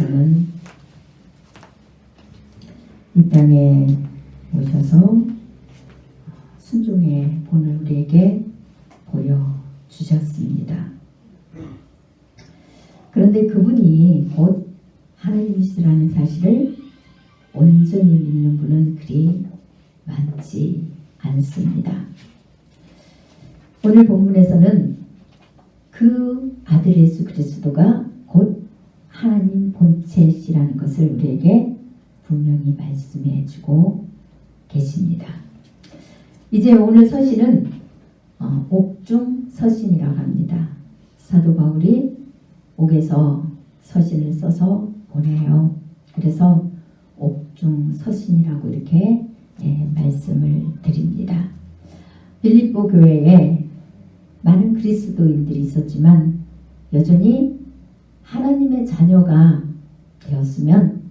하나님께서는 이 땅에 오셔서 순종의 본을 우리에게 보여주셨습니다. 그런데 그분이 곧 하나님이시라는 사실을 온전히 믿는 분은 그리 많지 않습니다. 오늘 본문에서는 그 아들 예수 그리스도가 곧 하나님 본체시라는 것을 우리에게 분명히 말씀해 주고 계십니다. 이제 오늘 서신은 옥중 서신이라고 합니다. 사도 바울이 옥에서 서신을 써서 보내요. 그래서 옥중 서신이라고 이렇게 말씀을 드립니다. 빌립보 교회에 많은 그리스도인들이 있었지만 여전히 하나님의 자녀가 되었으면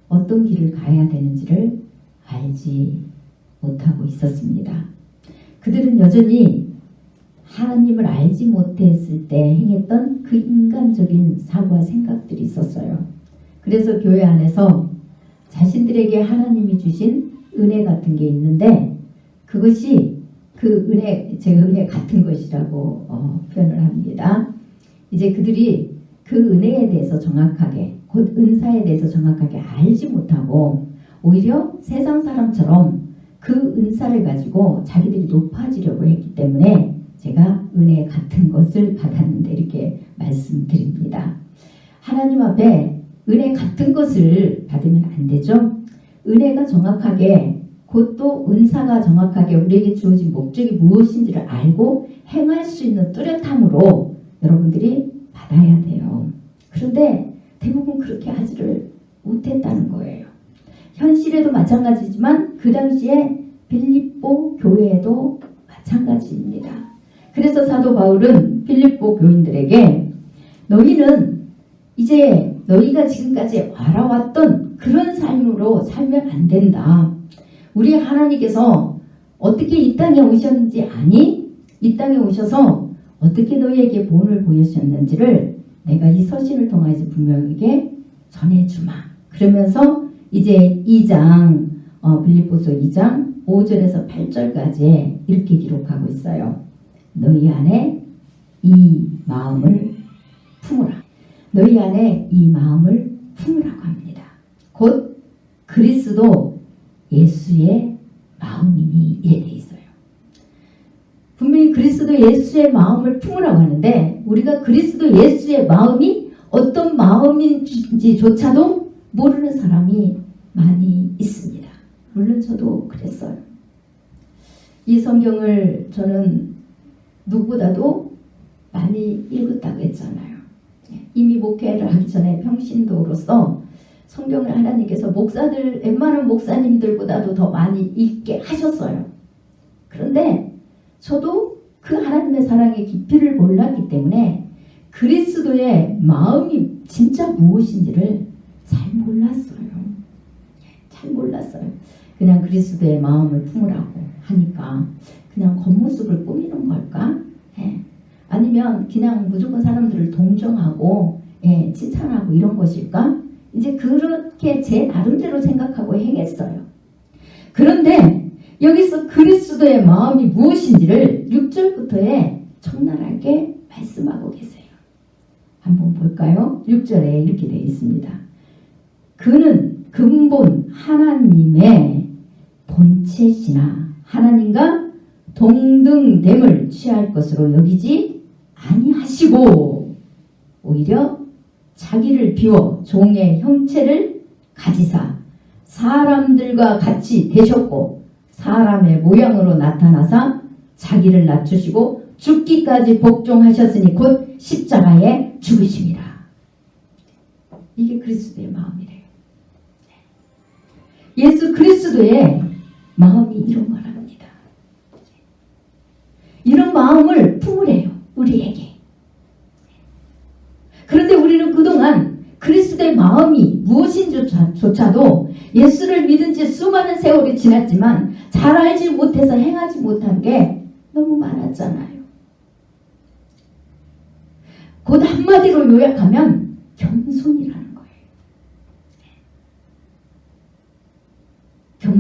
어떤 길을 가야 되는지를 알지 못하고 있었습니다. 그들은 여전히 하나님을 알지 못했을 때 행했던 그 인간적인 사고와 생각들이 있었어요. 그래서 교회 안에서 자신들에게 하나님이 주신 은혜 같은 게 있는데 그것이 그 은혜, 제가 은혜 같은 것이라고 표현을 합니다. 이제 그들이 그 은혜에 대해서 정확하게, 곧 은사에 대해서 정확하게 알지 못하고 오히려 세상 사람처럼 그 은사를 가지고 자기들이 높아지려고 했기 때문에 제가 은혜 같은 것을 받았는데 이렇게 말씀드립니다. 하나님 앞에 은혜 같은 것을 받으면 안 되죠. 은혜가 정확하게 곧 또 은사가 정확하게 우리에게 주어진 목적이 무엇인지를 알고 행할 수 있는 뚜렷함으로 여러분들이 받아야 돼요. 그런데 대부분 그렇게 하지를 못했다는 거예요. 현실에도 마찬가지지만 그 당시에 빌립보 교회에도 마찬가지입니다. 그래서 사도 바울은 빌립보 교인들에게 너희는 이제 너희가 지금까지 알아왔던 그런 삶으로 살면 안 된다. 우리 하나님께서 어떻게 이 땅에 오셨는지 아니? 이 땅에 오셔서 어떻게 너희에게 본을 보여주셨는지를 내가 이 서신을 통해서 분명하게 전해주마. 그러면서 이제 2장 빌립보서 2장 5절에서 8절까지 이렇게 기록하고 있어요. 너희 안에 이 마음을 품으라. 너희 안에 이 마음을 품으라고 합니다. 곧 그리스도 예수의 마음이니 이래 돼 있어요. 분명히 그리스도 예수의 마음을 품으라고 하는데 우리가 그리스도 예수의 마음이 어떤 마음인지조차도 모르는 사람이 많이 있습니다. 물론 저도 그랬어요. 이 성경을 저는 누구보다도 많이 읽었다고 했잖아요. 이미 목회를 하기 전에 평신도로서 성경을 하나님께서 목사들, 웬만한 목사님들보다도 더 많이 읽게 하셨어요. 그런데 저도 그 하나님의 사랑의 깊이를 몰랐기 때문에 그리스도의 마음이 진짜 무엇인지를 잘 몰랐어요. 잘 몰랐어요. 그냥 그리스도의 마음을 품으라고 하니까 그냥 겉모습을 꾸미는 걸까? 아니면 그냥 무조건 사람들을 동정하고 칭찬하고 이런 것일까? 이제 그렇게 제 나름대로 생각하고 행했어요. 그런데 여기서 그리스도의 마음이 무엇인지를 6절부터에 적나라하게 말씀하고 계세요. 한번 볼까요? 6절에 이렇게 되어 있습니다. 그는 근본 하나님의 본체시나 하나님과 동등됨을 취할 것으로 여기지 아니하시고 오히려 자기를 비워 종의 형체를 가지사 사람들과 같이 되셨고 사람의 모양으로 나타나사 자기를 낮추시고 죽기까지 복종하셨으니 곧 십자가에 죽으심이라. 이게 그리스도의 마음이래요. 예수 그리스도의 마음이 이런 거랍니다. 이런 마음을 품으래요. 우리에게. 그런데 우리는 그동안 그리스도의 마음이 무엇인지조차도 예수를 믿은 지 수많은 세월이 지났지만 잘 알지 못해서 행하지 못한 게 너무 많았잖아요. 곧 한마디로 요약하면 겸손이라는 거예요.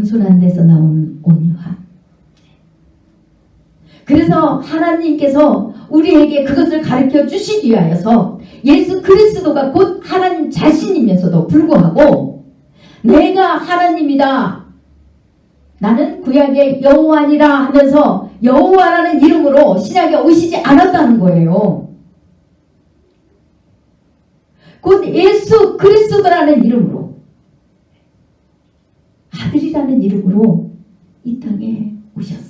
겸손한 데서 나오는 온유함. 그래서 하나님께서 우리에게 그것을 가르쳐 주시기 위하여서 예수 그리스도가 곧 하나님 자신이면서도 불구하고 내가 하나님이다, 나는 구약의 여호와니라 하면서 여호와라는 이름으로 신약에 오시지 않았다는 거예요. 곧 예수 그리스도라는 이름으로, 아들이라는 이름으로 이 땅에 오셨어요.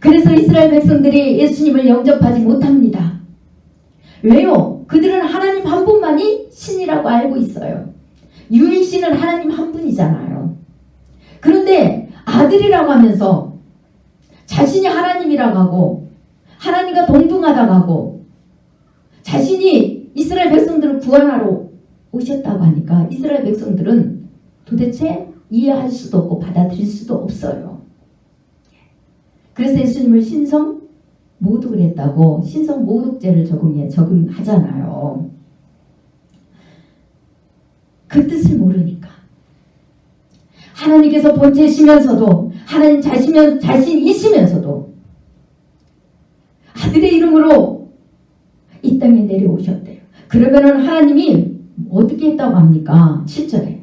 그래서 이스라엘 백성들이 예수님을 영접하지 못합니다. 왜요? 그들은 하나님 한 분만이 신이라고 알고 있어요. 유일신은 하나님 한 분이잖아요. 그런데 아들이라고 하면서 자신이 하나님이라고 하고 하나님과 동등하다고 하고 자신이 이스라엘 백성들을 구원하러 오셨다고 하니까 이스라엘 백성들은 도대체 이해할 수도 없고 받아들일 수도 없어요. 그래서 예수님을 신성 모독을 했다고 신성 모독죄를 적용하잖아요. 그 뜻을 모르니까. 하나님께서 본체시면서도 하나님 자신이시면서도 아들의 이름으로 이 땅에 내려오셨대요. 그러면은 하나님이 어떻게 했다고 합니까? 7절에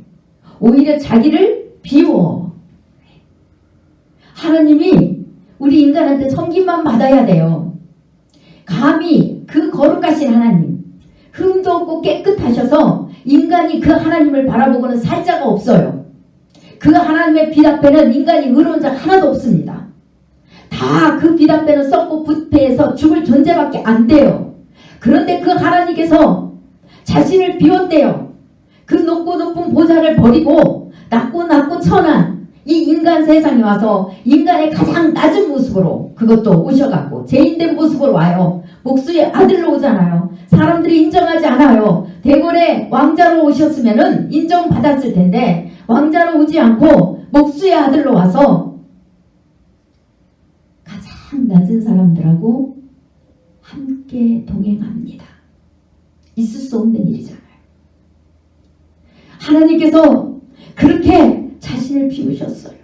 오히려 자기를 비워. 하나님이 우리 인간한테 섬김만 받아야 돼요. 감히 그 거룩하신 하나님, 흠도 없고 깨끗하셔서 인간이 그 하나님을 바라보고는 살 자가 없어요. 그 하나님의 빛 앞에는 인간이 의로운 자 하나도 없습니다. 다 그 빛 앞에는 썩고 부패해서 죽을 존재밖에 안 돼요. 그런데 그 하나님께서 자신을 비웠대요. 그 높고 높은 보좌를 버리고 낮고 천한 이 인간 세상에 와서 인간의 가장 낮은 모습으로 그것도 오셔갖고 죄인된 모습으로 와요. 목수의 아들로 오잖아요. 사람들이 인정하지 않아요. 대궐의 왕자로 오셨으면은 인정받았을 텐데 왕자로 오지 않고 목수의 아들로 와서 가장 낮은 사람들하고 함께 동행합니다. 있을 수 없는 일이잖아요. 하나님께서 그렇게 자신을 비우셨어요.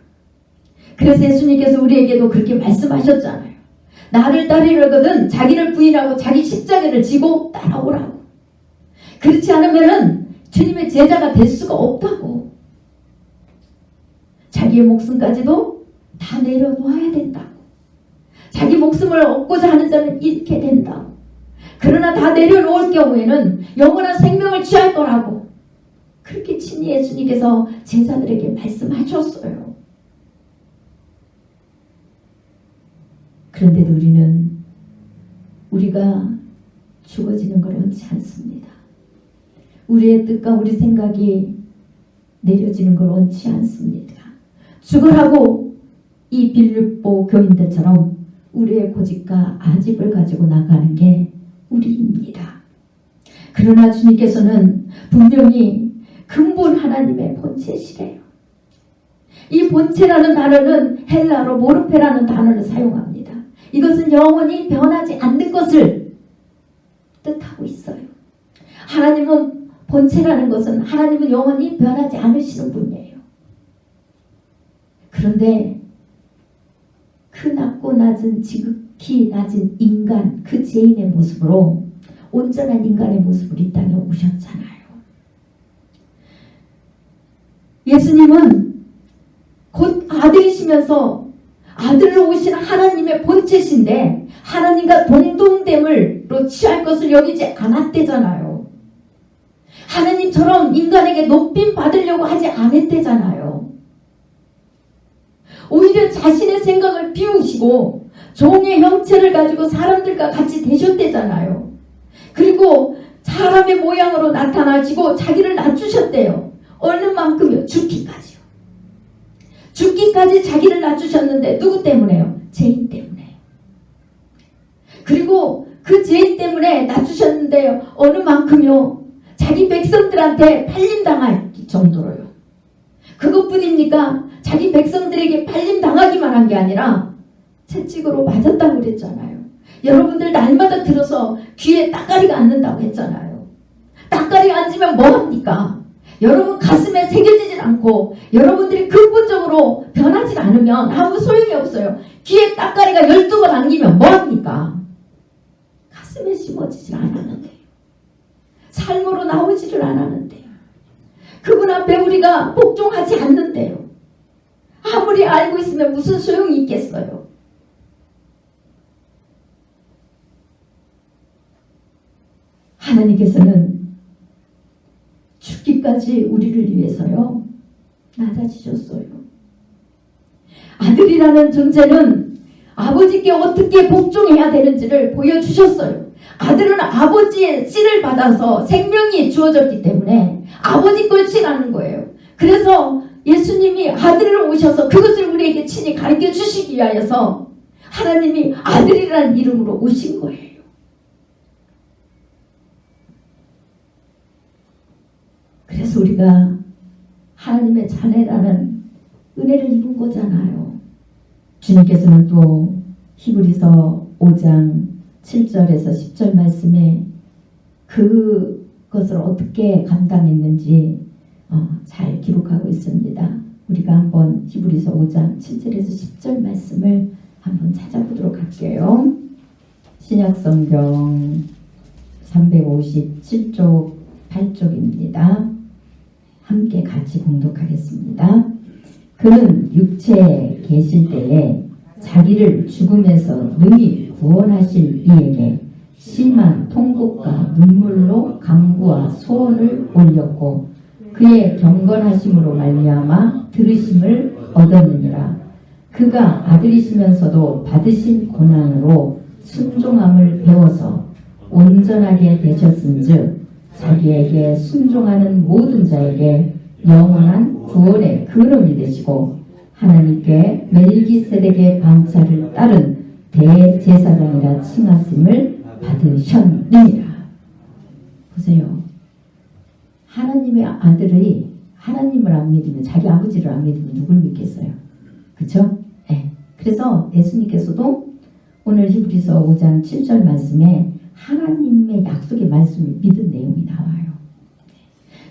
그래서 예수님께서 우리에게도 그렇게 말씀하셨잖아요. 나를 따르려거든 자기를 부인하고 자기 십자가를 지고 따라오라고. 그렇지 않으면은 주님의 제자가 될 수가 없다고. 자기의 목숨까지도 다 내려놓아야 된다고. 자기 목숨을 얻고자 하는 자는 잃게 된다고. 그러나 다 내려놓을 경우에는 영원한 생명을 취할 거라고. 그렇게 친히 예수님께서 제자들에게 말씀하셨어요. 그런데도 우리가 죽어지는 걸 원치 않습니다. 우리의 뜻과 우리 생각이 내려지는 걸 원치 않습니다. 죽으라고 이 빌립보 교인들처럼 우리의 고집과 아집을 가지고 나가는 게 우리입니다. 그러나 주님께서는 분명히 근본 하나님의 본체시래요. 이 본체라는 단어는 헬라어로 모르페라는 단어를 사용합니다. 이것은 영원히 변하지 않는 것을 뜻하고 있어요. 하나님은 본체라는 것은 하나님은 영원히 변하지 않으시는 분이에요. 그런데 그 낮고 낮은 지극히 낮은 인간, 그 죄인의 모습으로 온전한 인간의 모습으로 이 땅에 오셨잖아요. 예수님은 곧 아들이시면서 아들로 오신 하나님의 본체신데 하나님과 동등됨으로 취할 것을 여기지 않았대잖아요. 하나님처럼 인간에게 높임 받으려고 하지 않았대잖아요. 오히려 자신의 생각을 비우시고 종의 형체를 가지고 사람들과 같이 되셨대잖아요. 그리고 사람의 모양으로 나타나시고 자기를 낮추셨대요. 어느 만큼요? 죽기까지요. 죽기까지 자기를 낮추셨는데 누구 때문에요? 죄인 때문에. 그리고 그 죄인 때문에 낮추셨는데요. 어느 만큼요? 자기 백성들한테 팔림당할 정도로요. 그것뿐입니까? 자기 백성들에게 팔림당하기만 한 게 아니라 채찍으로 맞았다고 그랬잖아요. 여러분들 날마다 들어서 귀에 따까리가 앉는다고 했잖아요. 따까리 앉으면 뭐합니까? 여러분 가슴에 새겨지질 않고 여러분들이 근본적으로 변하지 않으면 아무 소용이 없어요. 귀에 딱가리가 12번 안기면 뭐합니까? 가슴에 심어지질 않았는데요. 삶으로 나오지를 않았는데요. 그분 앞에 우리가 복종하지 않는데요. 아무리 알고 있으면 무슨 소용이 있겠어요. 하나님께서는 죽기까지 우리를 위해서요 낮아지셨어요. 아들이라는 존재는 아버지께 어떻게 복종해야 되는지를 보여주셨어요. 아들은 아버지의 씨를 받아서 생명이 주어졌기 때문에 아버지 걸 씨라는 거예요. 그래서 예수님이 아들로 오셔서 그것을 우리에게 친히 가르쳐 주시기 위하여서 하나님이 아들이라는 이름으로 오신 거예요. 그래서 우리가 하나님의 자녀라는 은혜를 입은 거잖아요. 주님께서는 또 히브리서 5장 7절에서 10절 말씀에 그것을 어떻게 감당했는지 잘 기록하고 있습니다. 우리가 한번 히브리서 5장 7절에서 10절 말씀을 한번 찾아보도록 할게요. 신약성경 357쪽 8쪽입니다. 함께 같이 공독하겠습니다. 그는 육체에 계실 때에 자기를 죽음에서 능히 구원하실 이에게 심한 통곡과 눈물로 간구와 소원을 올렸고 그의 경건하심으로 말미암아 들으심을 얻었느니라. 그가 아들이시면서도 받으신 고난으로 순종함을 배워서 온전하게 되셨은즉 자기에게 순종하는 모든 자에게 영원한 구원의 근원이 되시고 하나님께 멜기세덱의 반차를 따른 대제사장이라 칭하심을 받으셨느니라. 보세요. 하나님의 아들이 하나님을 안 믿으면 자기 아버지를 안 믿으면 누굴 믿겠어요? 그렇죠? 네. 그래서 예수님께서도 오늘 히브리서 5장 7절 말씀에 하나님의 약속의 말씀을 믿은 내용이 나와요.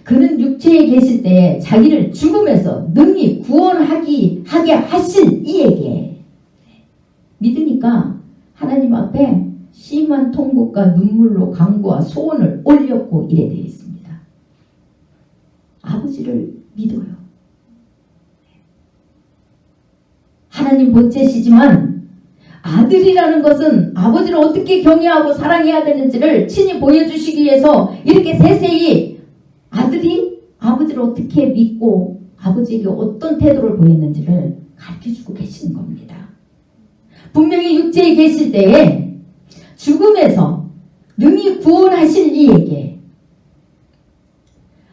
그는 육체에 계실 때 자기를 죽음에서 능히 구원하게 하실 이에게 믿으니까 하나님 앞에 심한 통곡과 눈물로 간구와 소원을 올렸고 이래 되어 있습니다. 아버지를 믿어요. 하나님 본체시지만 아들이라는 것은 아버지를 어떻게 경외하고 사랑해야 되는지를 친히 보여주시기 위해서 이렇게 세세히 아들이 아버지를 어떻게 믿고 아버지에게 어떤 태도를 보였는지를 가르쳐주고 계시는 겁니다. 분명히 육체에 계실 때에 죽음에서 능히 구원하실 이에게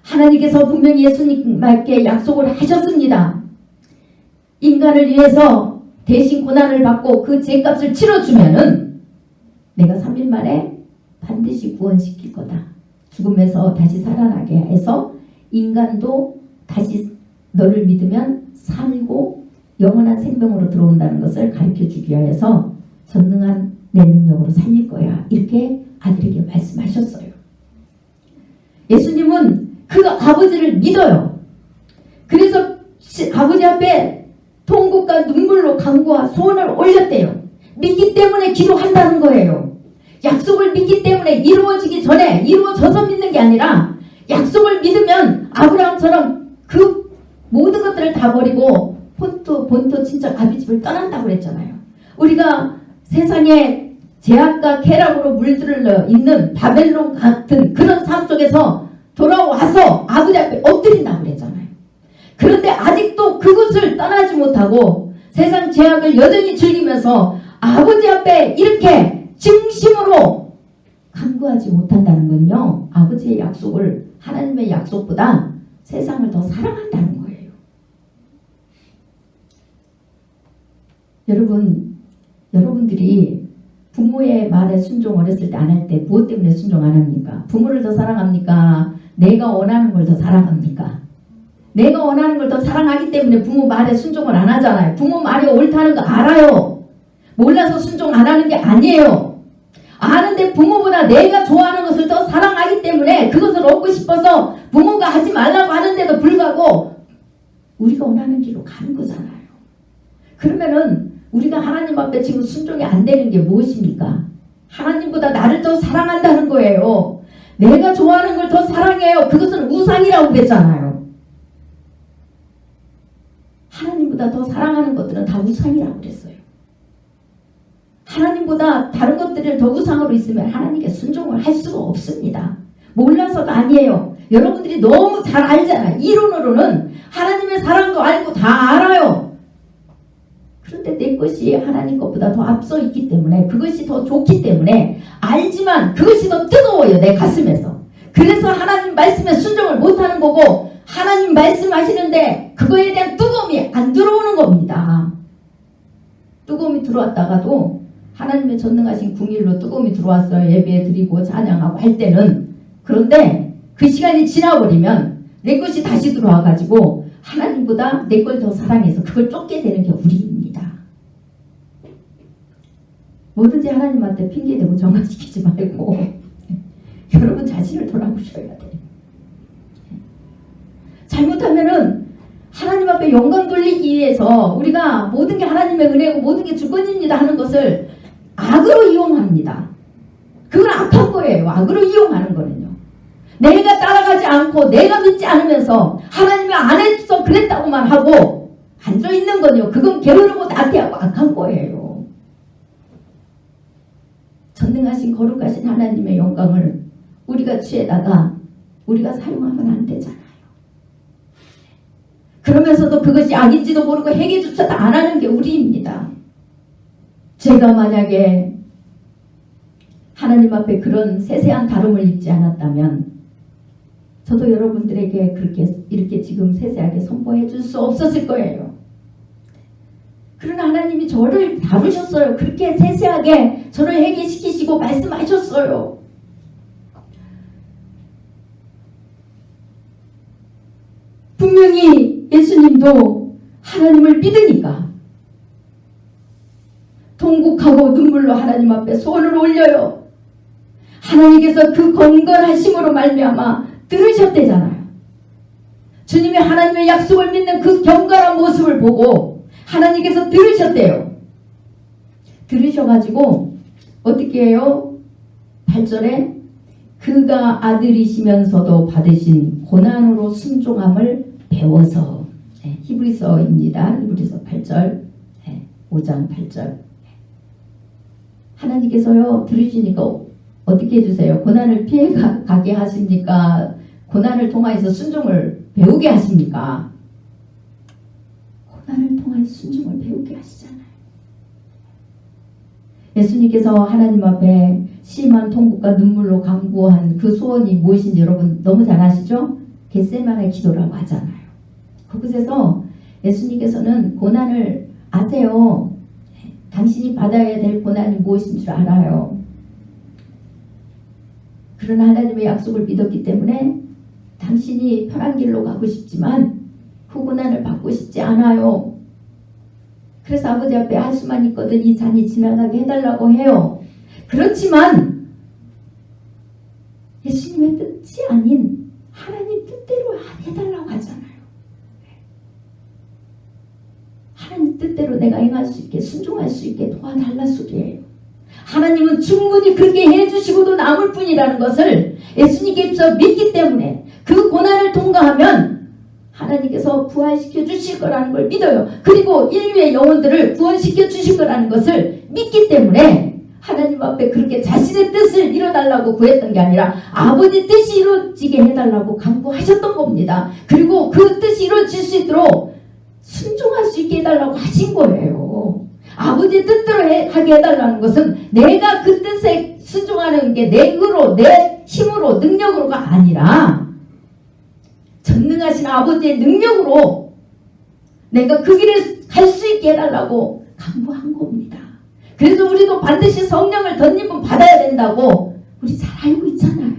하나님께서 분명히 예수님께 약속을 하셨습니다. 인간을 위해서 대신 고난을 받고 그 죄값을 치러주면은 내가 3일 만에 반드시 구원시킬 거다. 죽음에서 다시 살아나게 해서 인간도 다시 너를 믿으면 살고 영원한 생명으로 들어온다는 것을 가르쳐주기 위해서 전능한 내 능력으로 살릴 거야. 이렇게 아들에게 말씀하셨어요. 예수님은 그 아버지를 믿어요. 그래서 아버지 앞에 통곡과 눈물로 간구와 소원을 올렸대요. 믿기 때문에 기도한다는 거예요. 약속을 믿기 때문에 이루어지기 전에 이루어져서 믿는 게 아니라 약속을 믿으면 아브라함처럼 그 모든 것들을 다 버리고 본토 친척 아비집을 떠난다고 그랬잖아요. 우리가 세상에 제약과 쾌락으로 물들어 있는 바벨론 같은 그런 삶 속에서 돌아와서 아버지 앞에 엎드린다고 그랬잖아요. 그런데 아직도 그곳을 떠나지 못하고 세상 제약을 여전히 즐기면서 아버지 앞에 이렇게 진심으로 간구하지 못한다는 건요, 아버지의 약속을 하나님의 약속보다 세상을 더 사랑한다는 거예요. 여러분들이 부모의 말에 순종 어렸을 때 안 할 때 무엇 때문에 순종 안 합니까? 부모를 더 사랑합니까? 내가 원하는 걸 더 사랑합니까? 내가 원하는 걸 더 사랑하기 때문에 부모 말에 순종을 안 하잖아요. 부모 말이 옳다는 거 알아요. 몰라서 순종 안 하는 게 아니에요. 아는데 부모보다 내가 좋아하는 것을 더 사랑하기 때문에 그것을 얻고 싶어서 부모가 하지 말라고 하는 우리가 원하는 길로 가는 거잖아요. 그러면은 우리가 하나님 앞에 지금 순종이 안 되는 게 무엇입니까? 하나님보다 나를 더 사랑한다는 거예요. 내가 좋아하는 걸 더 사랑해요. 그것은 우상이라고 그랬잖아요. 하나님보다 더 사랑하는 것들은 다 우상이라고 그랬어요. 하나님보다 다른 것들을 더 우상으로 있으면 하나님께 순종을 할 수가 없습니다. 몰라서가 아니에요. 여러분들이 너무 잘 알잖아요. 이론으로는 하나님의 사랑도 알고 다 알아요. 그런데 내 것이 하나님 것보다 더 앞서 있기 때문에, 그것이 더 좋기 때문에 알지만 그것이 더 뜨거워요, 내 가슴에서. 그래서 하나님 말씀에 순종을 못하는 거고, 하나님 말씀하시는데 그거에 대한 뜨거움이 안 들어오는 겁니다. 뜨거움이 들어왔다가도 하나님의 전능하신 궁일로 뜨거움이 들어왔어요. 예배 드리고 찬양하고 할 때는. 그런데 그 시간이 지나버리면 내 것이 다시 들어와가지고 하나님보다 내 걸 더 사랑해서 그걸 쫓게 되는 게 우리입니다. 뭐든지 하나님한테 핑계대고 정화시키지 말고 여러분 자신을 돌아보셔야 돼요. 잘못하면은 하나님 앞에 영광 돌리기 위해서 우리가 모든 게 하나님의 은혜고 모든 게 주권입니다 하는 것을 악으로 이용합니다. 그건 악한 거예요. 악으로 이용하는 거는요. 내가 따라가지 않고 내가 믿지 않으면서 하나님이 안 해서 그랬다고만 하고 앉아있는 건요. 그건 게으르고 나태하고 악한 거예요. 전능하신 거룩하신 하나님의 영광을 우리가 취해다가 우리가 사용하면 안 되잖아요. 그러면서도 그것이 악인지도 모르고 회개조차도 안 하는 게 우리입니다. 제가 만약에 하나님 앞에 그런 세세한 다름을 입지 않았다면 저도 여러분들에게 이렇게 지금 세세하게 선포해 줄 수 없었을 거예요. 그러나 하나님이 저를 다루셨어요. 그렇게 세세하게 저를 회개시키시고 말씀하셨어요. 분명히 예수님도 하나님을 믿으니까 통곡하고 눈물로 하나님 앞에 손을 올려요. 하나님께서 그 건건하심으로 말미암아 들으셨대잖아요. 주님이 하나님의 약속을 믿는 그 경건한 모습을 보고 하나님께서 들으셨대요. 들으셔가지고 어떻게 해요? 8절에 그가 아들이시면서도 받으신 고난으로 순종함을 배워서, 히브리서입니다. 히브리서 8절, 5장 8절. 하나님께서요 들으시니까 어떻게 해주세요? 고난을 피해가게 하십니까? 고난을 통해서 순종을 배우게 하십니까? 고난을 통해서 순종을 배우게 하시잖아요. 예수님께서 하나님 앞에 심한 통곡과 눈물로 간구한 그 소원이 무엇인지 여러분 너무 잘 아시죠? 겟세마네 기도라고 하잖아요. 그곳에서 예수님께서는 고난을 아세요. 당신이 받아야 될 고난이 무엇인 줄 알아요. 그러나 하나님의 약속을 믿었기 때문에 당신이 편한 길로 가고 싶지만 그 고난을 받고 싶지 않아요. 그래서 아버지 앞에 할 수만 있거든 이 잔이 지나가게 해달라고 해요. 그렇지만 예수님의 뜻이 아닌 하나님 뜻대로 해달라고 하잖아요. 하나님 뜻대로 내가 행할 수 있게 순종할 수 있게 도와달라 소리예요. 하나님은 충분히 그렇게 해주시고도 남을 뿐이라는 것을 예수님께서 믿기 때문에 그 고난을 통과하면 하나님께서 부활시켜 주실 거라는 걸 믿어요. 그리고 인류의 영혼들을 구원시켜 주실 거라는 것을 믿기 때문에 하나님 앞에 그렇게 자신의 뜻을 이뤄달라고 구했던 게 아니라 아버지 뜻이 이루어지게 해달라고 간구하셨던 겁니다. 그리고 그 뜻이 이루어질 수 있도록 순종할 수 있게 해달라고 하신 거예요. 아버지 뜻대로 하게 해달라는 것은 내가 그 뜻에 순종하는 게 내 의로 내 힘으로 능력으로가 아니라 전능하신 아버지의 능력으로 내가 그 길을 갈 수 있게 해달라고 간구한 겁니다. 그래서 우리도 반드시 성령을 덧입음 받아야 된다고 우리 잘 알고 있잖아요.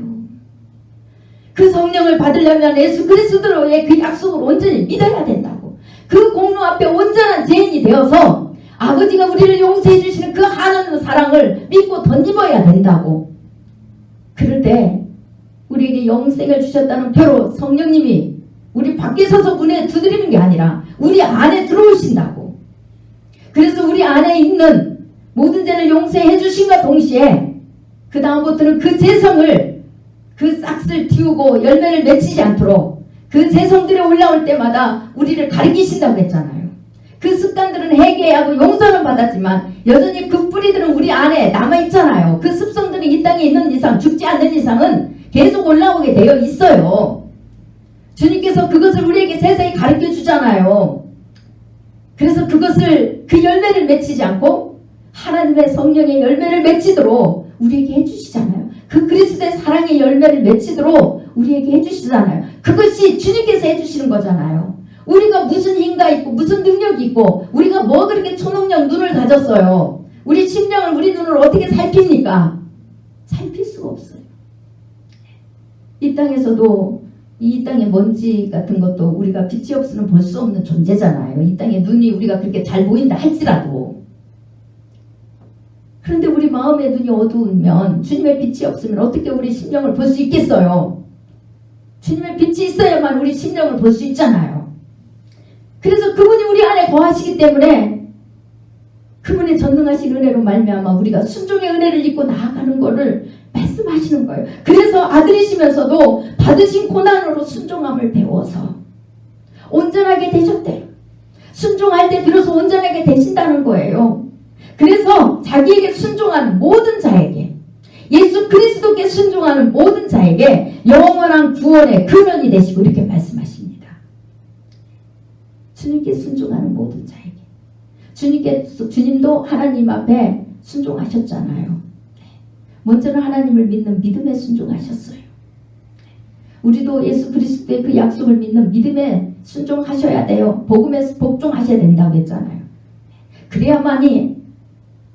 그 성령을 받으려면 예수 그리스도로의 그 약속을 온전히 믿어야 된다고. 그 공로 앞에 온전한 죄인이 되어서 아버지가 우리를 용서해 주시는 그 하나님의 사랑을 믿고 덧입어야 된다고. 그럴 때 우리에게 영생을 주셨다는 표로 성령님이 우리 밖에 서서 문에 두드리는 게 아니라 우리 안에 들어오신다고. 그래서 우리 안에 있는 모든 죄를 용서해 주신과 동시에 그 다음부터는 그 죄성을, 그 싹을 틔우고 열매를 맺히지 않도록 그 죄성들이 올라올 때마다 우리를 가리키신다고 했잖아요. 그 습관들은 회개하고 용서는 받았지만 여전히 그 뿌리들은 우리 안에 남아있잖아요. 그 습성들이 이 땅에 있는 이상, 죽지 않는 이상은 계속 올라오게 되어 있어요. 주님께서 그것을 우리에게 세상에 가르쳐 주잖아요. 그래서 그것을, 그 열매를 맺히지 않고 하나님의 성령의 열매를 맺히도록 우리에게 해주시잖아요. 그 그리스도의 사랑의 열매를 맺히도록 우리에게 해주시잖아요. 그것이 주님께서 해주시는 거잖아요. 우리가 무슨 힘가 있고 무슨 능력이 있고 우리가 뭐 그렇게 초능력 눈을 가졌어요. 우리 심령을, 우리 눈을 어떻게 살핍니까? 살필 수가 없어요. 이 땅에서도 이 땅의 먼지 같은 것도 우리가 빛이 없으면 볼 수 없는 존재잖아요. 이 땅의 눈이 우리가 그렇게 잘 보인다 할지라도. 그런데 우리 마음의 눈이 어두우면, 주님의 빛이 없으면 어떻게 우리 심령을 볼 수 있겠어요? 주님의 빛이 있어야만 우리 심령을 볼 수 있잖아요. 그래서 그분이 우리 안에 거하시기 때문에 그분의 전능하신 은혜로 말미암아 우리가 순종의 은혜를 입고 나아가는 것을 말씀하시는 거예요. 그래서 아들이시면서도 받으신 고난으로 순종함을 배워서 온전하게 되셨대요. 순종할 때 비로소 온전하게 되신다는 거예요. 그래서 자기에게 순종하는 모든 자에게, 예수 그리스도께 순종하는 모든 자에게 영원한 구원의 근원이 되시고 이렇게 말씀하십니다. 주님께 순종하는 모든 자에게. 주님도 하나님 앞에 순종하셨잖아요. 먼저는 하나님을 믿는 믿음에 순종하셨어요. 우리도 예수 그리스도의 그 약속을 믿는 믿음에 순종하셔야 돼요. 복음에 복종하셔야 된다고 했잖아요. 그래야만이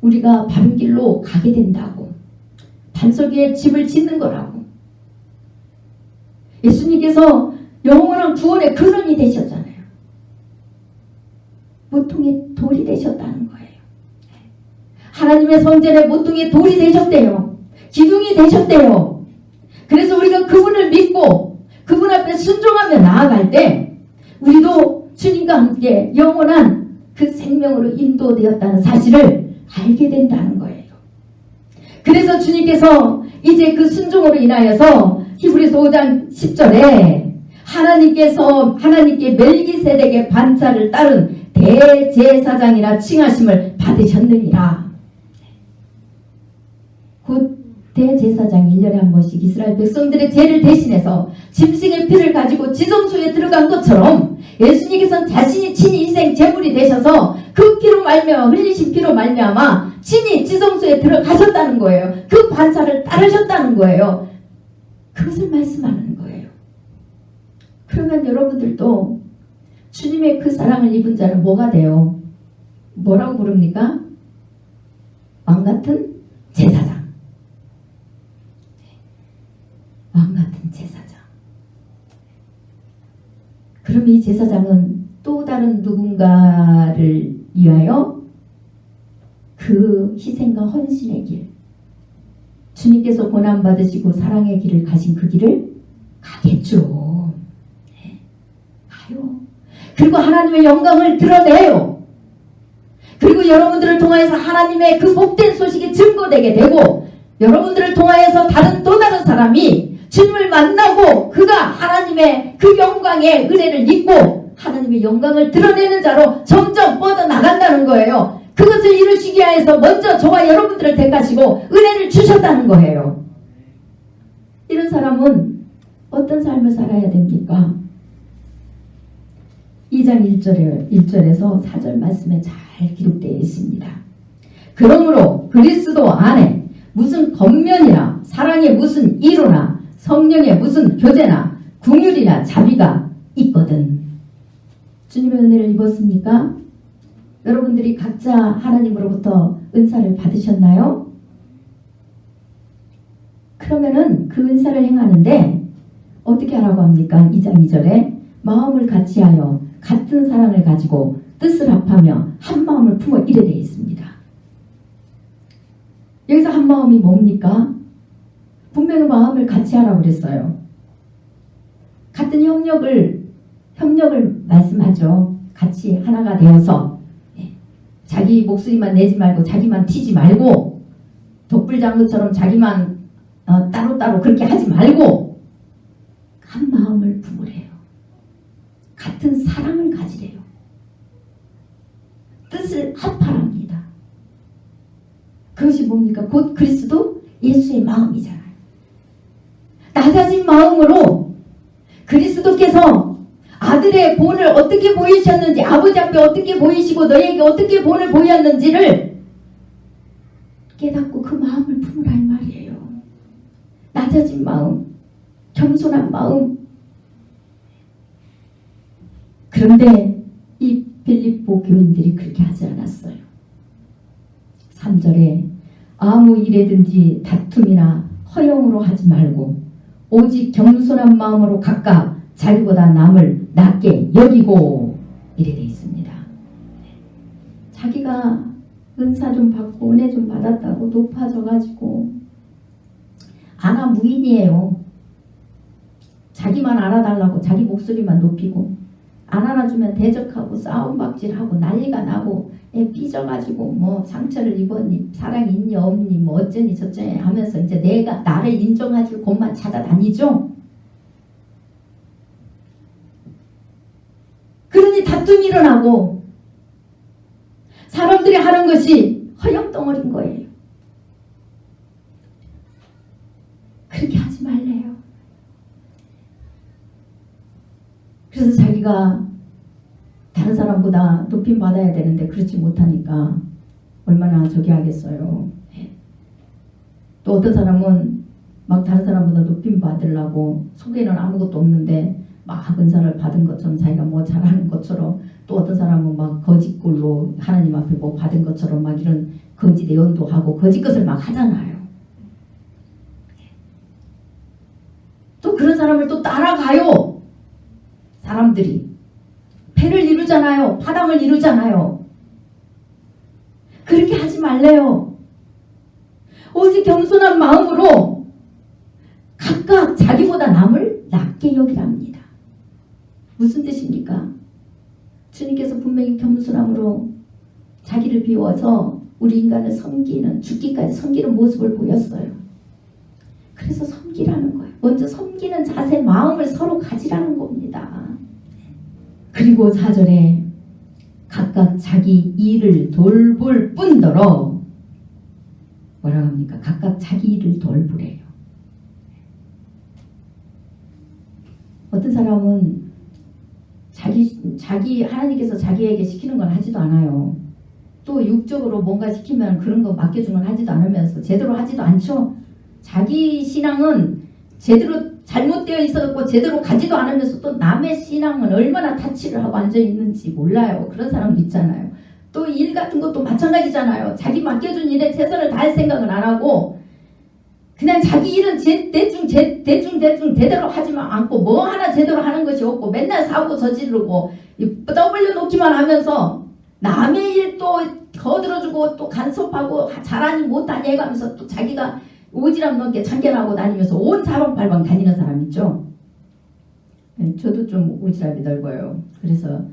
우리가 바른 길로 가게 된다고. 반석 위에 집을 짓는 거라고. 예수님께서 영원한 구원의 근원이 되셨잖아요. 모퉁이 돌이 되셨다는 거예요. 하나님의 성전의 모퉁이 돌이 되셨대요. 기둥이 되셨대요. 그래서 우리가 그분을 믿고 그분 앞에 순종하며 나아갈 때 우리도 주님과 함께 영원한 그 생명으로 인도되었다는 사실을 알게 된다는 거예요. 그래서 주님께서 이제 그 순종으로 인하여서 히브리서 5장 10절에 하나님께 멜기세덱의 반차를 따른 대제사장이라 칭하심을 받으셨느니라. 곧 대제사장이 1년에 한 번씩 이스라엘 백성들의 죄를 대신해서 짐승의 피를 가지고 지성소에 들어간 것처럼 예수님께서는 자신이 친히 인생 제물이 되셔서 그 피로 말미암아, 흘리신 피로 말미암아 친히 지성소에 들어가셨다는 거예요. 그 반차를 따르셨다는 거예요. 그것을 말씀하는 거예요. 그러면 여러분들도 주님의 그 사랑을 입은 자는 뭐가 돼요? 뭐라고 부릅니까? 왕같은 제사장. 왕같은 제사장. 그럼 이 제사장은 또 다른 누군가를 위하여 그 희생과 헌신의 길, 주님께서 고난받으시고 사랑의 길을 가신 그 길을 가겠죠. 네. 가요. 그리고 하나님의 영광을 드러내요. 그리고 여러분들을 통하여서 하나님의 그 복된 소식이 증거되게 되고, 여러분들을 통하여서 또 다른 사람이 주님을 만나고 그가 하나님의 그 영광의 은혜를 입고 하나님의 영광을 드러내는 자로 점점 뻗어나간다는 거예요. 그것을 이루시기 위해서 먼저 저와 여러분들을 택하시고 은혜를 주셨다는 거예요. 이런 사람은 어떤 삶을 살아야 됩니까? 2장 1절에서 4절 말씀에 잘 기록되어 있습니다. 그러므로 그리스도 안에 무슨 겉면이나 사랑의 무슨 이로나 성령의 무슨 교제나 궁율이나 자비가 있거든. 주님의 은혜를 입었습니까? 여러분들이 각자 하나님으로부터 은사를 받으셨나요? 그러면은 그 은사를 행하는데 어떻게 하라고 합니까? 2장 2절에 마음을 같이하여 같은 사랑을 가지고 뜻을 합하며 한 마음을 품어 이래 되어 있습니다. 여기서 한 마음이 뭡니까? 분명히 마음을 같이 하라고 그랬어요. 같은 협력을 협력을 말씀하죠. 같이 하나가 되어서 자기 목소리만 내지 말고 자기만 튀지 말고 독불장구처럼 자기만 따로따로 그렇게 하지 말고 한 마음을 품으래요. 같은 사랑을 가지래요. 뜻을 합하랍니다. 그것이 뭡니까? 곧 그리스도 예수의 마음이잖아요. 낮아진 마음으로 그리스도께서 아들의 본을 어떻게 보이셨는지, 아버지 앞에 어떻게 보이시고 너에게 어떻게 본을 보였는지를 깨닫고 그 마음을 품으라 이 말이에요. 낮아진 마음, 겸손한 마음. 그런데 이 빌립보 교인들이 그렇게 하지 않았어요. 3절에 아무 일에든지 다툼이나 허영으로 하지 말고 오직 겸손한 마음으로 각각 자기보다 남을 낮게 여기고 이래 돼 있습니다. 자기가 은사 좀 받고 은혜 좀 받았다고 높아져가지고 아나무인이에요. 자기만 알아달라고 자기 목소리만 높이고 안 알아주면 대적하고 싸움박질하고 난리가 나고 삐져가지고 뭐 상처를 입었니 사랑이 있니 없니 뭐 어쩌니 저쩌니 하면서 이제 내가 나를 인정해줄 곳만 찾아다니죠. 그러니 다툼이 일어나고 사람들이 하는 것이 허영덩어리인 거예요. 그렇게 하지 말래요. 그래서 자기가 다른 사람보다 높임 받아야 되는데 그렇지 못하니까 얼마나 저기 하겠어요. 또 어떤 사람은 막 다른 사람보다 높임 받으려고 속에는 아무것도 없는데 막 은사를 받은 것처럼 자기가 뭐 잘하는 것처럼, 또 어떤 사람은 막 거짓골로 하나님 앞에 뭐 받은 것처럼 막 이런 거짓 예언도 하고 거짓 것을 막 하잖아요. 또 그런 사람을 또 따라가요. 사람들이 패를 이루잖아요. 파당을 이루잖아요. 그렇게 하지 말래요. 오직 겸손한 마음으로 각각 자기보다 남을 낮게 여기랍니다. 무슨 뜻입니까? 주님께서 분명히 겸손함으로 자기를 비워서 우리 인간을 섬기는, 죽기까지 섬기는 모습을 보였어요. 그래서 섬기라는 거예요. 먼저 섬기는 자세, 마음을 서로 가지라는 겁니다. 그리고 4절에 각각 자기 일을 돌볼 뿐더러 뭐라고 합니까? 각각 자기 일을 돌보래요. 어떤 사람은 자기 하나님께서 자기에게 시키는 건 하지도 않아요. 또 육적으로 뭔가 시키면 그런 거 맡겨주면 하지도 않으면서 제대로 하지도 않죠. 자기 신앙은 제대로 잘못되어 있어갖고 제대로 가지도 않으면서 또 남의 신앙은 얼마나 타치를 하고 앉아있는지 몰라요. 그런 사람도 있잖아요. 또 일 같은 것도 마찬가지잖아요. 자기 맡겨준 일에 최선을 다할 생각은 안 하고 그냥 자기 일은 대충 제대로 하지만 않고 뭐 하나 제대로 하는 것이 없고 맨날 사고 저지르고 떠벌려 놓기만 하면서 남의 일 또 거들어주고 또 간섭하고 잘하니 못하니 해가면서 또 자기가 오지랖 넘게 참견하고 다니면서 온 사방팔방 다니는 사람 있죠. 저도 좀 오지랖이 넓어요. 그래서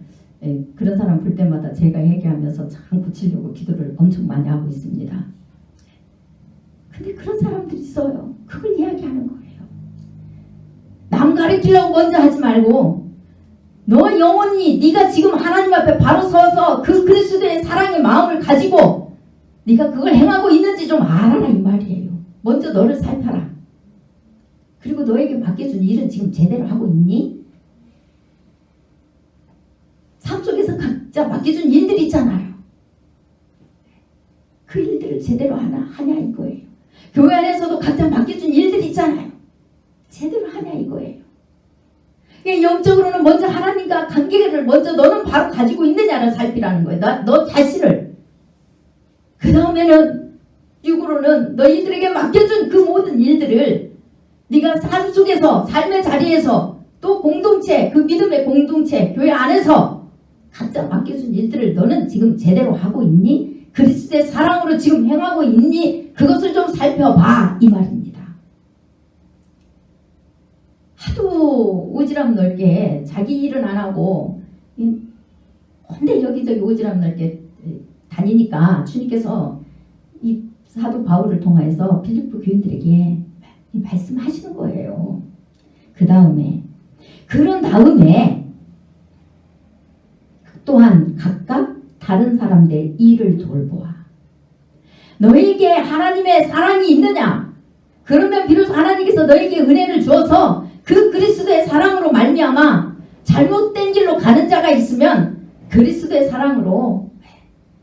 그런 사람 볼 때마다 제가 얘기하면서 참 고치려고 기도를 엄청 많이 하고 있습니다. 근데 그런 사람들이 있어요. 그걸 이야기하는 거예요. 남 가리키려고 먼저 하지 말고 너 영혼이 네가 지금 하나님 앞에 바로 서서 그 그리스도의 사랑의 마음을 가지고 네가 그걸 행하고 있는지 좀 알아라 이 말이에요. 먼저 너를 살펴라. 그리고 너에게 맡겨준 일은 지금 제대로 하고 있니? 삶 속에서 각자 맡겨준 일들이 있잖아요. 그 일들을 제대로 하냐 이거예요. 교회 안에서도 각자 맡겨준 일들이 있잖아요. 제대로 하냐 이거예요. 영적으로는 먼저 하나님과 관계를 먼저 너는 바로 가지고 있느냐를 살피라는 거예요. 너 자신을. 그 다음에는 육으로는 너희들에게 맡겨준 그 모든 일들을 네가 삶 속에서 삶의 자리에서 또 공동체, 그 믿음의 공동체, 교회 안에서 각자 맡겨준 일들을 너는 지금 제대로 하고 있니? 그리스도의 사랑으로 지금 행하고 있니? 그것을 좀 살펴봐 이 말입니다. 하도 오지랖 넓게 자기 일은 안 하고 근데 여기저기 오지랖 넓게 다니니까 주님께서 이 사도 바울을 통해서 빌립보 교인들에게 말씀하시는 거예요. 그런 다음에 또한 각각 다른 사람들의 일을 돌보아. 너에게 하나님의 사랑이 있느냐? 그러면 비로소 하나님께서 너에게 은혜를 주어서 그 그리스도의 사랑으로 말미암아 잘못된 길로 가는 자가 있으면 그리스도의 사랑으로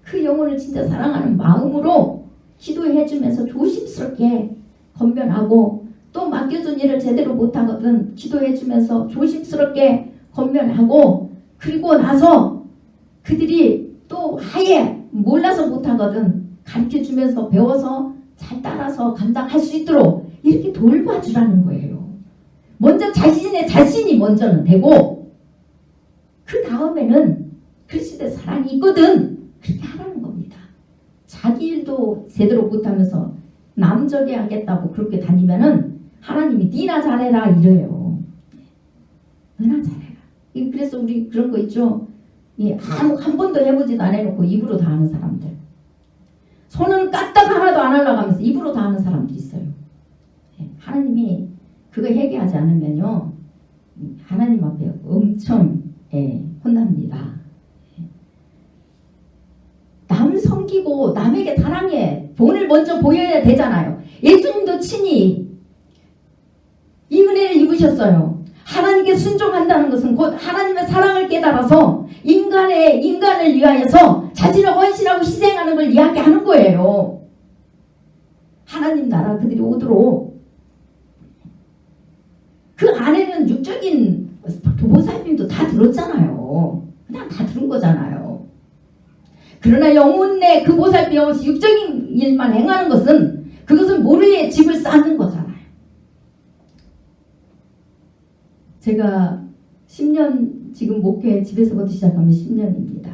그 영혼을 진짜 사랑하는 마음으로 기도해 주면서 조심스럽게 건면하고, 또 맡겨준 일을 제대로 못하거든 기도해 주면서 조심스럽게 건면하고, 그리고 나서 그들이 또 아예 몰라서 못하거든 가르쳐 주면서 배워서 잘 따라서 감당할 수 있도록 이렇게 돌봐주라는 거예요. 먼저 자신이 먼저는 되고 그 다음에는 그리스도의 사랑이 있거든 그렇게 하라는 겁니다. 자기 일도 제대로 못하면서 남적이 하겠다고 그렇게 다니면은 하나님이 니나 잘해라 이래요. 너나 잘해라. 그래서 우리 그런 거 있죠. 한 번도 해보지도 안 해놓고 입으로 다 하는 사람들. 손은 까딱 하나도 안 하려고 하면서 입으로 다 하는 사람들이 있어요. 하나님이 그거 회개하지 않으면요 하나님 앞에 엄청 혼납니다. 남 섬기고 남에게 사랑해 본을 먼저 보여야 되잖아요. 예수님도 친히 이 은혜를 입으셨어요. 하나님께 순종한다는 것은 곧 하나님의 사랑을 깨달아서 인간을 위하여서 자신을 헌신하고 희생하는 걸 이야기하는 거예요. 하나님 나라 그들이 오도록 그 안에는 육적인 보살핌도 다 들었잖아요. 그냥 다 들은 거잖아요. 그러나 영혼의 그 보살핌 없이 육적인 일만 행하는 것은 그것은 모래에 집을 쌓는 거잖아요. 제가 10년 지금 목회 집에서부터 시작하면 10년입니다.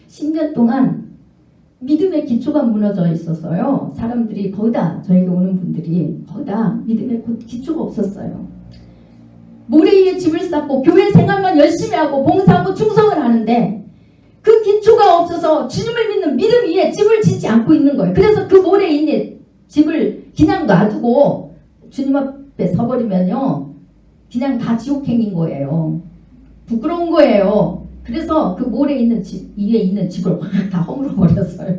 10년 동안 믿음의 기초가 무너져 있었어요. 사람들이 거의 다 저에게 오는 분들이 거의 다 믿음의 기초가 없었어요. 모래 위에 집을 쌓고 교회 생활만 열심히 하고 봉사하고 충성을 하는데 그 기초가 없어서 주님을 믿는 믿음 위에 집을 짓지 않고 있는 거예요. 그래서 그 모래에 있는 집을 그냥 놔두고 주님 앞에 서버리면요 그냥 다 지옥행인 거예요. 부끄러운 거예요. 그래서 그 모래에 있는 위에 있는 집을 확 다 허물어 버렸어요.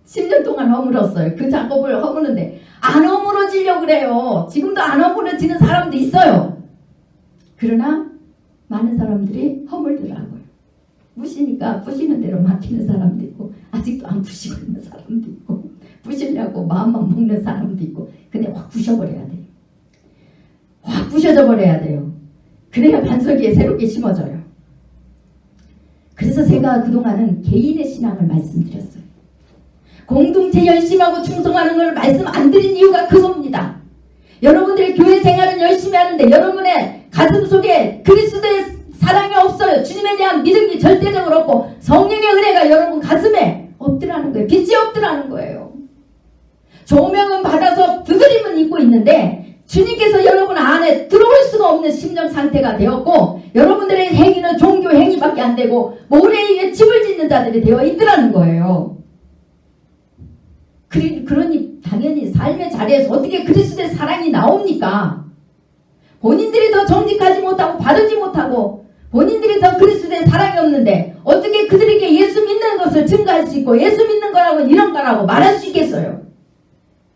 10년 동안 허물었어요. 그 작업을 허무는데 안 허물어지려고 그래요. 지금도 안 허물어지는 사람도 있어요. 그러나 많은 사람들이 허물더라고요. 부시니까 부시는 대로 맡기는 사람도 있고 아직도 안 부시고 있는 사람도 있고 부시려고 마음만 먹는 사람도 있고 근데 확 부셔버려야 돼요. 확 부셔져 버려야 돼요. 그래야 반석에 새롭게 심어져요. 그래서 제가 그동안은 개인의 신앙을 말씀드렸어요. 공동체 열심하고 충성하는 걸 말씀 안 드린 이유가 그겁니다. 여러분들의 교회 생활은 열심히 하는데 여러분의 가슴 속에 그리스도의 사랑이 없어요. 주님에 대한 믿음이 절대적으로 없고 성령의 은혜가 여러분 가슴에 없더라는 거예요. 빛이 없더라는 거예요. 조명은 받아서 두드림은 입고 있는데 주님께서 여러분 안에 들어올 수가 없는 심령 상태가 되었고 여러분들의 행위는 종교 행위밖에 안 되고 모래 위에 집을 짓는 자들이 되어 있더라는 거예요. 그러니 당연히 삶의 자리에서 어떻게 그리스도의 사랑이 나옵니까? 본인들이 더 정직하지 못하고 바르지 못하고 본인들이 더 그리스도의 사랑이 없는데 어떻게 그들에게 예수 믿는 것을 증거할 수 있고 예수 믿는 거라고 이런 거라고 말할 수 있겠어요?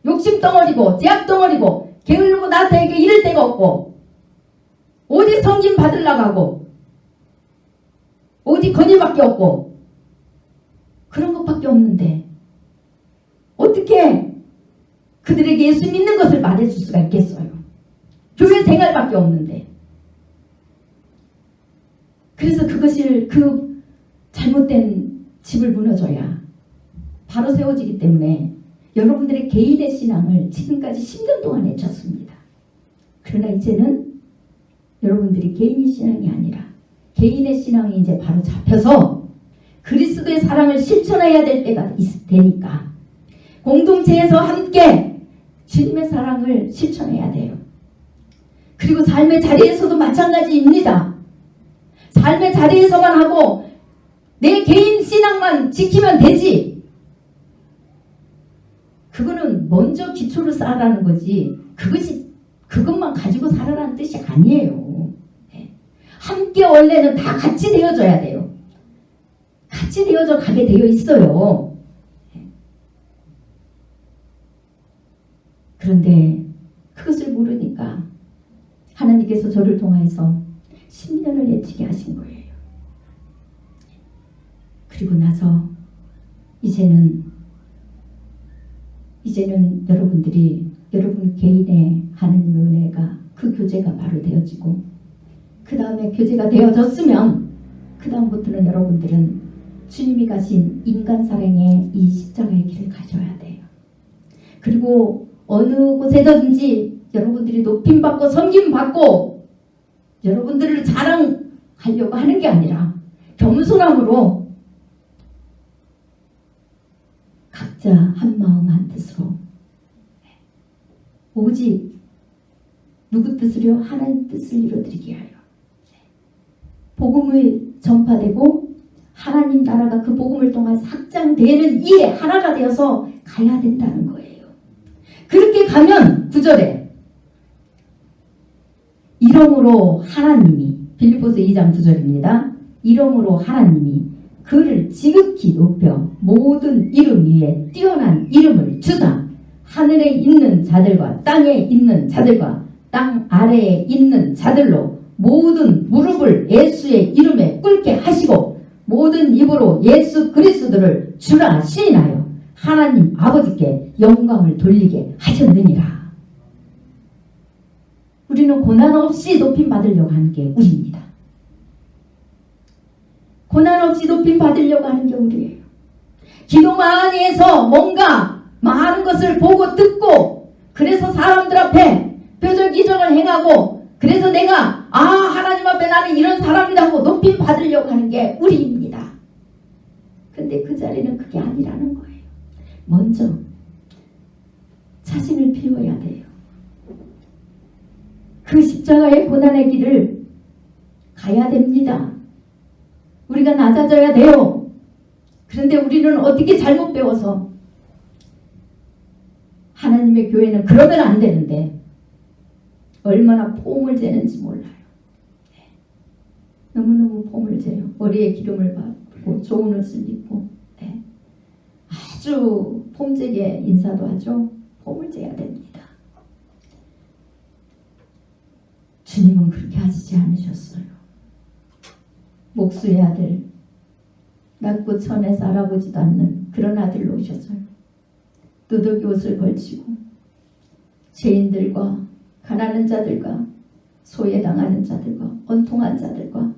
욕심 덩어리고 제약 덩어리고 게으르고 나한테 이럴 데가 없고 오직 성진 받으려고 하고 오직 건의밖에 없고 그런 것밖에 없는데 어떻게 그들에게 예수 믿는 것을 말해줄 수가 있겠어요? 교회 생활밖에 없는데. 그래서 그것을 그 잘못된 집을 무너져야 바로 세워지기 때문에 여러분들의 개인의 신앙을 지금까지 10년 동안 해쳤습니다. 그러나 이제는 여러분들이 개인의 신앙이 아니라 개인의 신앙이 이제 바로 잡혀서 그리스도의 사랑을 실천해야 될 때가 되니까 공동체에서 함께 주님의 사랑을 실천해야 돼요. 그리고 삶의 자리에서도 마찬가지입니다. 삶의 자리에서만 하고 내 개인 신앙만 지키면 되지. 그거는 먼저 기초를 쌓으라는 거지. 그것만 가지고 살아라는 뜻이 아니에요. 함께 원래는 다 같이 되어져야 돼요. 같이 되어져 가게 되어 있어요. 그런데 그것을 모르니까 하나님께서 저를 통해서 10년을 예치게 하신 거예요. 그리고 나서 이제는 여러분들이 여러분 개인의 하나님의 은혜가 그 교제가 바로 되어지고 그 다음에 교제가 되어졌으면 그 다음부터는 여러분들은 주님이 가신 인간 사랑의 이 십자가의 길을 가셔야 돼요. 그리고 어느 곳에든지 여러분들이 높임받고 섬김받고 여러분들을 자랑하려고 하는 게 아니라 겸손함으로 각자 한 마음 한 뜻으로 오직 누구 뜻을요? 하나님 뜻을 이루어드리게 하여 복음이 전파되고 하나님 나라가 그 복음을 통해 확장되는 일에 하나가 되어서 가야 된다는 거예요. 그렇게 가면 9절에 이러므로 하나님이 빌립보서 2장 9절입니다. 이러므로 하나님이 그를 지극히 높여 모든 이름 위에 뛰어난 이름을 주사 하늘에 있는 자들과 땅에 있는 자들과 땅 아래에 있는 자들로 모든 무릎을 예수의 이름에 꿇게 하시고 모든 입으로 예수 그리스도를 주라 시인하여 하나님 아버지께 영광을 돌리게 하셨느니라. 우리는 고난 없이 높임 받으려고 하는 게 우리입니다. 고난 없이 높임 받으려고 하는 게 우리예요. 기도 많이 해서 뭔가 많은 것을 보고 듣고 그래서 사람들 앞에 표적 이적을 행하고 그래서 내가 하나님 앞에 나는 이런 사람이다 하고 높임 받으려고 하는 게 우리입니다. 근데 그 자리는 그게 아니라는 거예요. 먼저 자신을 비워야 돼요. 그 십자가의 고난의 길을 가야 됩니다. 우리가 낮아져야 돼요. 그런데 우리는 어떻게 잘못 배워서 하나님의 교회는 그러면 안 되는데 얼마나 폼을 재는지 몰라요. 너무너무 폼을 재요. 머리에 기름을 바르고 좋은 옷을 입고 아주 폼재게 인사도 하죠. 폼을 재야 됩니다. 주님은 그렇게 하시지 않으셨어요. 목수의 아들, 낮고 천에서 알아보지도 않는 그런 아들로 오셨어요. 누더기 옷을 걸치고 죄인들과 가난한 자들과 소외당하는 자들과 원통한 자들과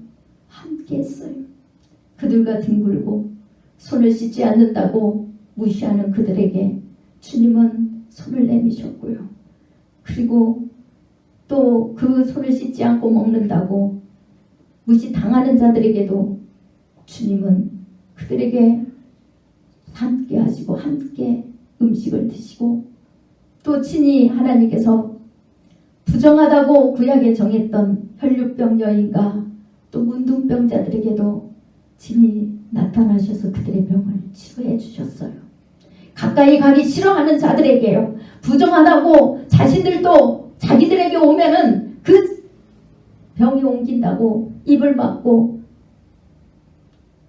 함께 했어요. 그들과 뒹굴고 손을 씻지 않는다고 무시하는 그들에게 주님은 손을 내미셨고요. 그리고 또 그 손을 씻지 않고 먹는다고 무시당하는 자들에게도 주님은 그들에게 함께 하시고 함께 음식을 드시고 또 친히 하나님께서 부정하다고 구약에 정했던 혈류병 여인과 또 문둥병자들에게도 친히 나타나셔서 그들의 병을 치료해 주셨어요. 가까이 가기 싫어하는 자들에게요. 부정하다고 자신들도 자기들에게 오면은 그 병이 옮긴다고 입을 막고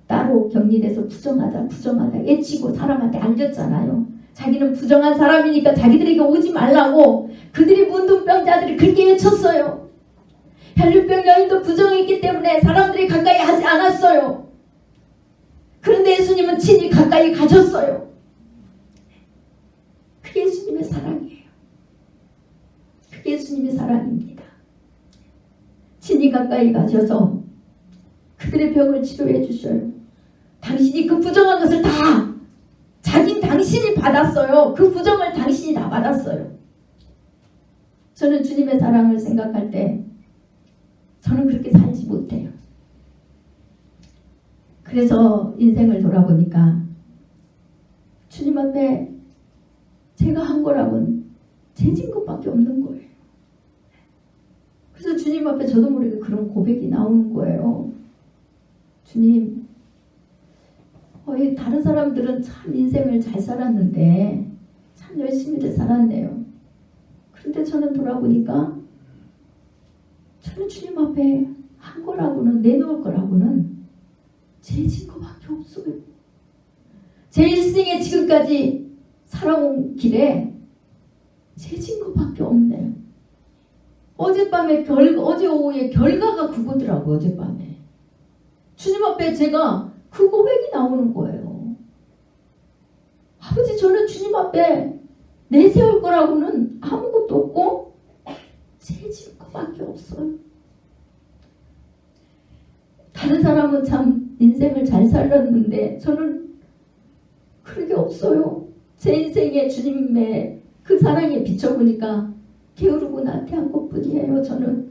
따로 격리돼서 부정하다 애치고 사람한테 알렸잖아요. 자기는 부정한 사람이니까 자기들에게 오지 말라고 그들이 문둥병자들이 그렇게 외쳤어요. 혈류병 여인도 부정했기 때문에 사람들이 가까이 하지 않았어요. 그런데 예수님은 친히 가까이 가셨어요. 그게 예수님의 사랑이에요. 그게 예수님의 사랑입니다. 친히 가까이 가셔서 그들의 병을 치료해 주셔요. 당신이 그 부정한 것을 다 당신이 받았어요. 그 부정을 당신이 다 받았어요. 저는 주님의 사랑을 생각할 때 저는 그렇게 살지 못해요. 그래서 인생을 돌아보니까 주님 앞에 제가 한 거라고는 죄진 것밖에 없는 거예요. 그래서 주님 앞에 저도 모르게 그런 고백이 나오는 거예요. 주님, 다른 사람들은 참 인생을 잘 살았는데 참 열심히들 살았네요. 그런데 저는 돌아보니까 저는 주님 앞에 한 거라고는, 내놓을 거라고는 제 증거밖에 없어요. 제 일생에 지금까지 살아온 길에 제 증거밖에 없네요. 어젯밤에 어제 오후에 결과가 그거더라고요. 어젯밤에 주님 앞에 제가 그 고백이 나오는 거예요. 아버지, 저는 주님 앞에 내세울 거라고는 아무것도 없고 제 증거밖에 없어요. 다른 사람은 참 인생을 잘 살았는데 저는 그런 게 없어요. 제 인생에 주님의 그 사랑에 비춰보니까 게으르고 나태한 것뿐이에요. 저는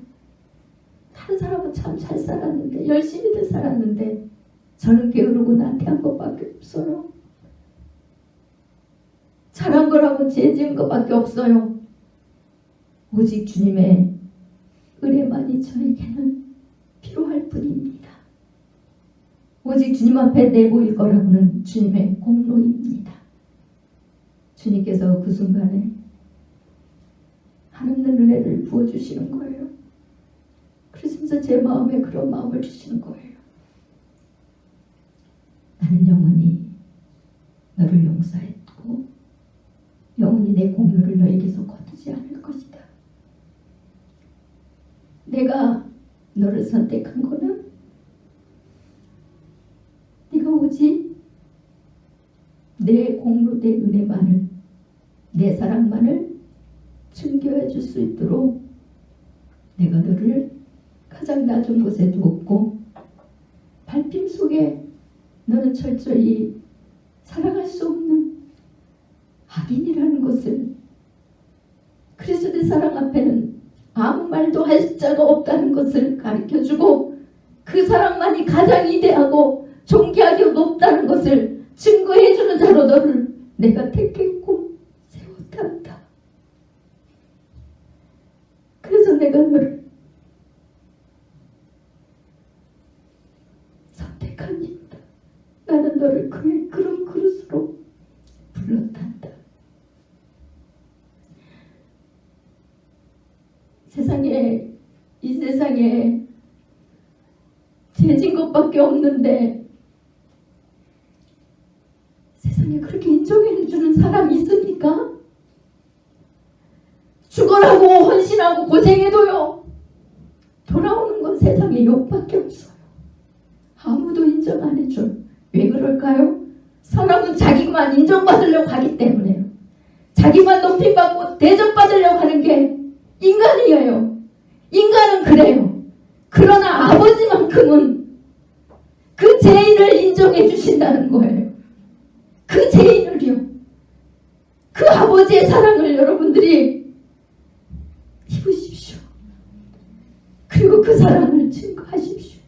다른 사람은 참 잘 살았는데, 열심히들 살았는데 저는 게으르고 나태한 것밖에 없어요. 잘한 거라고 제 지은 것밖에 없어요. 오직 주님의 은혜만이 저에게는 필요할 뿐입니다. 오직 주님 앞에 내보일 거라고는 주님의 공로입니다. 주님께서 그 순간에 한없는 은혜를 부어주시는 거예요. 그래서 제 마음에 그런 마음을 주시는 거예요. 나는 영원히 너를 용서했고 영원히 내 공로를 너에게서 거두지 않을 것이다. 내가 너를 선택한 거는 네가 오직 내 공로, 내 은혜만을, 내 사랑만을 증거해 줄 수 있도록 내가 너를 가장 낮은 곳에 두었고 발핌 속에 너는 철저히 살아갈 수 없는 악인이라는 것을, 그리스도의 사랑 앞에는 아무 말도 할 자가 없다는 것을 가르쳐주고 그 사랑만이 가장 위대하고 존귀하게 높다는 것을 증거해주는 자로 너를 내가 택했고 세웠단다. 그래서 내가 너를 선택합니다. 나는 너를 그의 그런 그릇으로 불렀단다. 이 세상에 죄진 것밖에 없는데 세상에 그렇게 인정해주는 사람이 있습니까? 죽어라고 헌신하고 고생해도요, 돌아오는 건 세상에 욕밖에 없어요. 아무도 인정 안 해줘요. 왜 그럴까요? 사람은 자기만 인정받으려고 하기 때문에요. 자기만 높임받고 대접받으려고 하는 게 인간이에요. 인간은 그래요. 그러나 아버지만큼은 그 죄인을 인정해 주신다는 거예요. 그 죄인을요. 그 아버지의 사랑을 여러분들이 입으십시오. 그리고 그 사랑을 증거하십시오.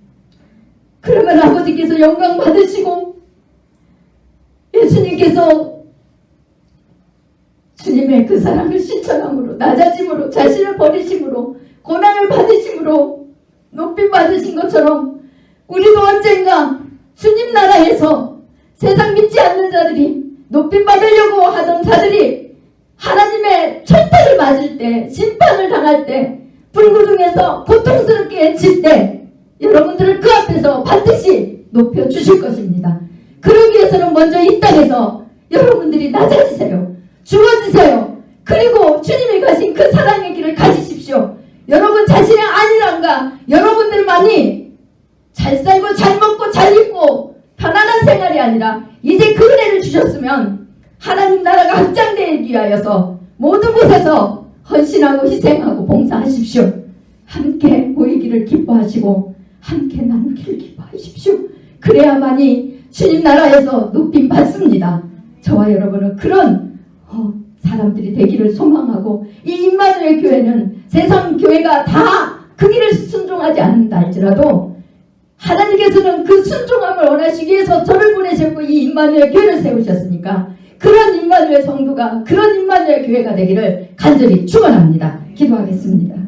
그러면 아버지께서 영광 받으시고 예수님께서 주님의 그 사랑을 실천함으로, 낮아짐으로, 자신을 버리심으로, 고난을 받으심으로 높임 받으신 것처럼 우리도 언젠가 주님 나라에서 세상 믿지 않는 자들이, 높임 받으려고 하던 자들이 하나님의 철퇴를 맞을 때, 심판을 당할 때, 불구중에서 고통스럽게 애칠 때 여러분들을 그 앞에서 반드시 높여주실 것입니다. 그러기 위해서는 먼저 이 땅에서 여러분들이 낮아지세요. 죽어지세요. 그리고 주님이 가신 그 사랑의 길을 가지십시오. 여러분 자신의 안일함과 여러분들만이 잘 살고 잘 먹고 잘 입고 편안한 생활이 아니라 이제 그 은혜를 주셨으면 하나님 나라가 확장되기 위하여서 모든 곳에서 헌신하고 희생하고 봉사하십시오. 함께 모이기를 기뻐하시고 함께 나누기를 기뻐하십시오. 그래야만이 주님 나라에서 높임 받습니다. 저와 여러분은 그런 사람들이 되기를 소망하고, 이 임마누엘 교회는 세상 교회가 다 그 길을 순종하지 않는다 할지라도 하나님께서는 그 순종함을 원하시기 위해서 저를 보내셨고 이 임마누엘 교회를 세우셨으니까 그런 임마누엘 성도가, 그런 임마누엘 교회가 되기를 간절히 축원합니다. 기도하겠습니다.